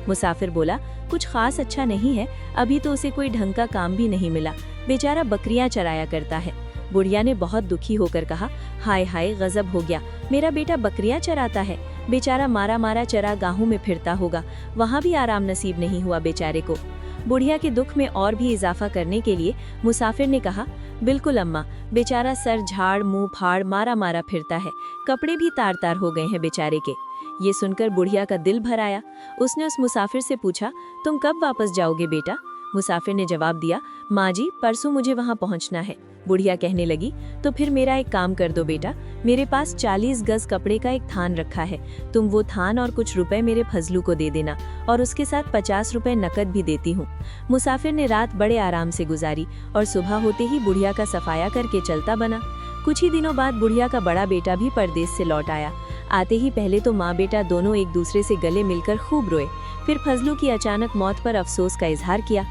मुसाफिर बोला, कुछ खास अच्छा नहीं है, अभी तो उसे कोई ढंग का काम भी नहीं मिला, बेचारा बकरियां चराया करता है। बुढ़िया ने बहुत दुखी होकर कहा, हाय हाय, गजब हो गया, मेरा बेटा बकरियां चराता है, बेचारा मारा मारा चरागाहों में फिरता होगा, वहाँ भी आराम नसीब नहीं हुआ बेचारे को। बुढ़िया के दुख में और भी इजाफा करने के लिए मुसाफिर ने कहा, बिल्कुल अम्मा, बेचारा सर झाड़ मुंह फाड़ मारा मारा फिरता है, कपड़े भी तार तार हो गए हैं बेचारे के। ये सुनकर बुढ़िया का दिल भर आया। उसने उस मुसाफिर से पूछा, तुम कब वापस जाओगे बेटा? मुसाफिर ने जवाब दिया, माँ जी, परसों मुझे वहाँ पहुँचना है। बुढ़िया कहने लगी, तो फिर मेरा एक काम कर दो बेटा, मेरे पास 40 गज कपड़े का एक थान रखा है, तुम वो थान और कुछ रुपए मेरे फजलू को दे देना, और उसके साथ 50 रुपए नकद भी देती हूँ। मुसाफिर ने रात बड़े आराम से गुजारी और सुबह होते ही बुढ़िया का सफाया करके चलता बना। कुछ ही दिनों बाद बुढ़िया का बड़ा बेटा भी परदेश से लौट आया। आते ही पहले तो माँ बेटा दोनों एक दूसरे से गले मिलकर खूब रोए, फिर फजलू की अचानक मौत पर अफसोस का इजहार किया।